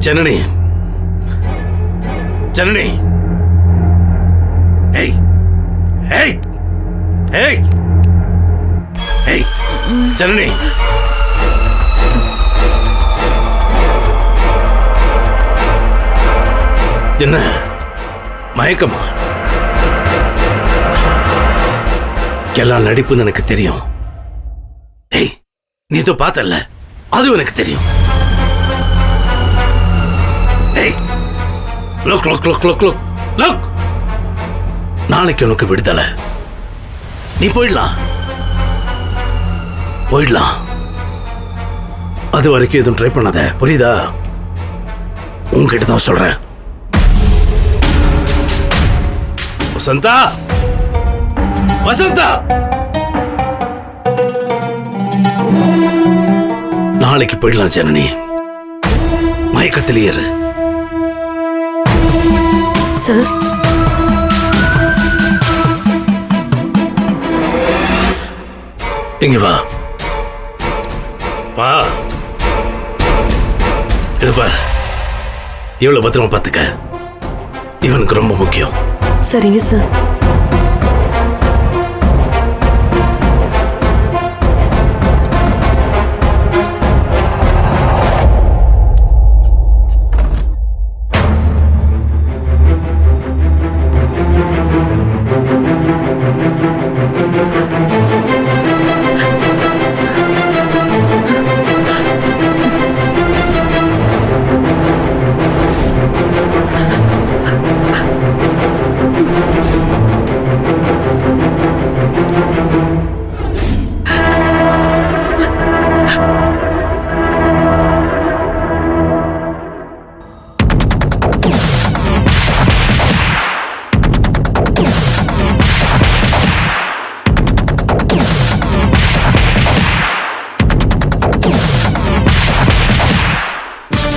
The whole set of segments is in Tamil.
ஜனனி ஜனனி ஏய் ஏய் ஏய் ஏய் ஜனனி என்ன மயக்கமா? எல்லாம் நடிப்புன்னு எனக்கு தெரியும். ஏய் நீ இதோ பார்த்தல்ல, அதுவும் எனக்கு தெரியும். ஏய் look look look look look look, நாளைக்கு உனக்கு விடுதலை. நீ போயிடலாம் போயிடலாம். அது வரைக்கும் எதுவும் ட்ரை பண்ணாத, புரியுதா? உங்ககிட்ட தான் சொல்றேன். வசந்தா வசந்தா, நாளைக்கு போயிடலாம் ஜனனி. மயக்கத்திலேயே இரு. சார் இங்க வா வா. இது பார், இவ்வளவு பத்திரமா பார்த்துக்க. இவனுக்கு ரொம்ப முக்கியம். சரிங்க சார்.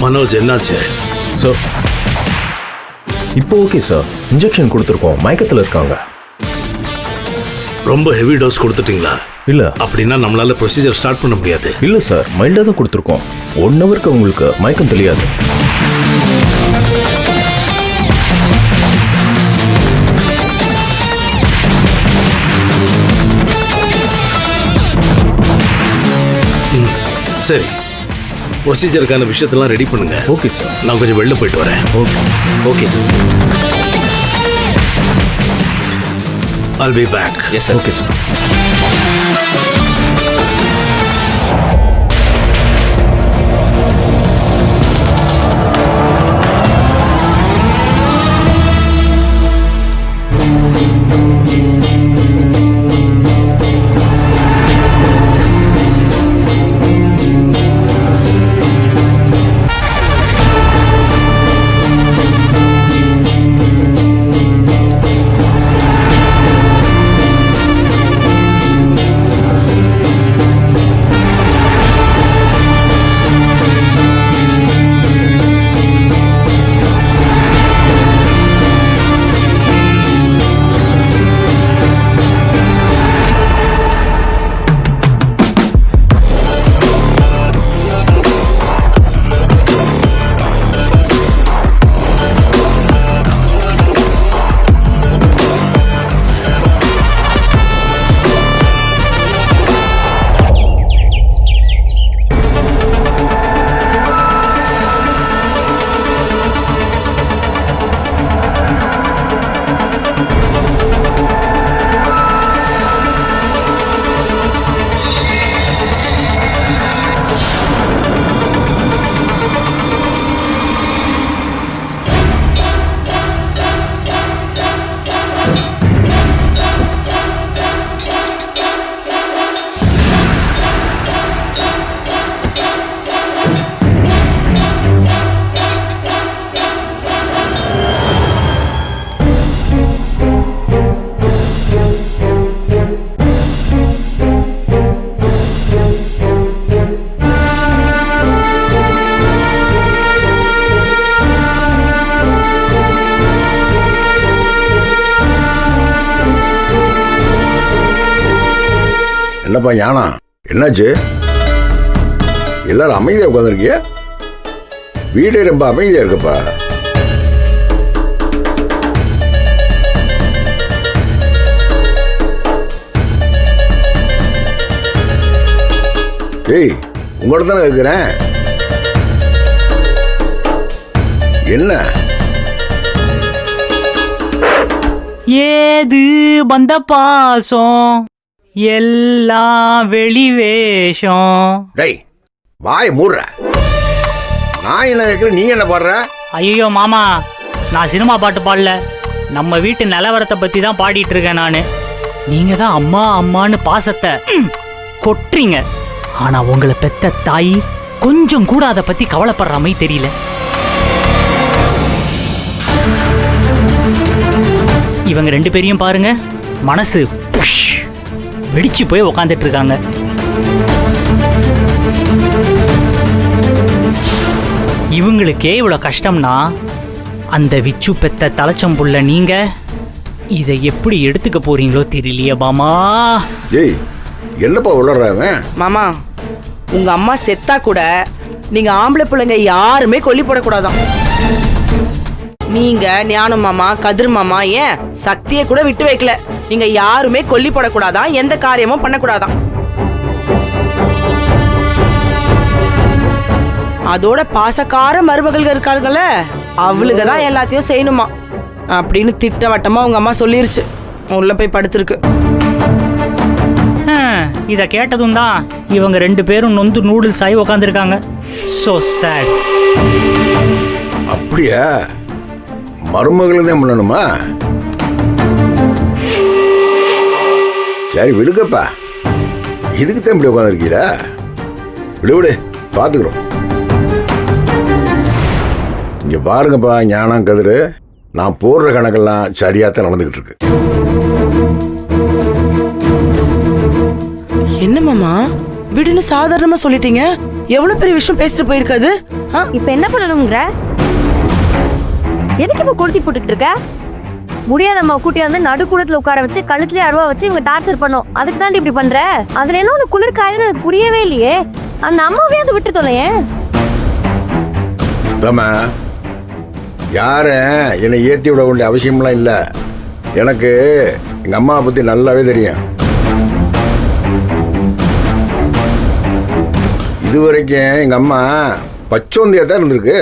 மனோஜ் என்னாச்சு? சார் இப்போ ஓகே சார், இன்ஜெக்ஷன் கொடுத்துருக்கோம், மயக்கத்தில் இருக்காங்க. ரொம்ப ஹெவி டோஸ் கொடுத்துட்டீங்களா? இல்ல. அப்படின்னா நம்மளால ப்ரொசீஜர் ஸ்டார்ட் பண்ண முடியாது. இல்ல சார், மைல்டா தான் கொடுத்துருக்கோம். 1 ஹவருக்கு உங்களுக்கு மயக்கம் தெரியாது. சரி, ப்ரொசீஜருக்கான விஷயத்தெல்லாம் ரெடி பண்ணுங்க. Okay sir. நான் கொஞ்சம் வெளில போயிட்டு வரேன். Okay okay sir. I'll be back. Yes sir. Okay sir. என்னப்பா ஞானா, என்னாச்சு? எல்லாரும் அமைதியா உட்காந்துருக்கிய? வீடே ரொம்ப அமைதியா இருக்குப்பா. ஏய், உங்கள்ட்ட தானே கேட்குறேன். என்ன ஏது வந்த பாசம் எல்லாம் வெளிவேஷம். டேய், வாயை மூடுற. நான் என்ன கேட்குறேன், நீ என்ன பாடுற? ஐயோ மாமா, நான் சினிமா பாட்டு பாடல, நம்ம வீட்டு நிலவரத்தை பத்தி தான் பாடிட்டு இருக்கேன் நானு. நீங்க தான் அம்மா அம்மான்னு பாசத்தை கொட்டுறீங்க. ஆனா உங்களை பெத்த தாய் கொஞ்சம் கூட அதை பத்தி கவலைப்படுற மாதிரி தெரியல. இவங்க ரெண்டு பேரையும் பாருங்க, மனசு புஷ் வெடிச்சு போய் உக்காந்துட்டு இருக்காங்க. இவங்களுக்கே இவ்வளோ கஷ்டம்னா அந்த விச்சு பெத்த தலைச்சம்புள்ள நீங்க இதை எப்படி எடுத்துக்க போறீங்களோ தெரியலையே மாமா. ஏய், என்னப்பா உளறாவன்? மாமா, உங்க அம்மா செத்தா கூட நீங்க ஆம்பளை பிள்ளைங்க யாருமே கொல்லி போடக்கூடாதான். நீங்க ஞானம் மாமா, கதிர் மாமா, ஏன் சக்தியை கூட விட்டு வைக்கல. நீங்க யாருமே கொல்லி போடக்கூடாதான், எந்த காரியமும் பண்ணக்கூடாதான். அதோட பாசக்கார மருமகள் இருக்காள்கள, அவளுக்கு தான் எல்லாத்தையும் செய்யணுமா அப்படின்னு திட்டவட்டமா உங்க அம்மா சொல்லிருச்சு. உள்ள போய் படுத்திருக்கு. இதை கேட்டதும் தான் இவங்க ரெண்டு பேரும் நொந்து நூடுல்ஸ் ஆகி உக்காந்துருக்காங்க. So sad. அப்படியா? மருமகளும் தான் பண்ணணுமா? சரி விடுங்கப்பா, இதுக்கு தான் இப்படி உட்காந்துருக்கீடா. விடு விடு, பார்த்துக்குறோம். இங்க பாருங்கப்பா ஞானம் கதிரு, நான் போடுற கணக்கெல்லாம் சரியாத்தான் நடந்துகிட்டு இருக்கு. என்ன மாமா, விடுன்னு சாதாரணமா சொல்லிட்டீங்க. எவ்வளவு பெரிய விஷயம் பேசிட்டு போயிருக்காது. இப்ப என்ன பண்ணணுங்கிற? எதுக்கு இப்ப கொளுத்தி போட்டுக்கிட்டு இருக்க? முடியாத நம்ம கூட்டியா வந்து நடுக்கூடத்துல உட்கார வச்சு கழுத்துலயே அருவா வச்சு இவங்க டார்ச்சர் பண்ணோம். அதுக்கு தான் இப்படி பண்ற? அதுல என்ன உனக்கு குளிர் காயுதுன்னு எனக்கு புரியவே இல்லையே. அந்த அம்மாவே அதை விட்டு தொலையேன். யார என்னை ஏற்றி விட வேண்டிய அவசியம்லாம் இல்லை. எனக்கு எங்க அம்மாவை பத்தி நல்லாவே தெரியும். இது வரைக்கும் எங்க அம்மா பச்சோந்தியா தான் இருந்திருக்கு.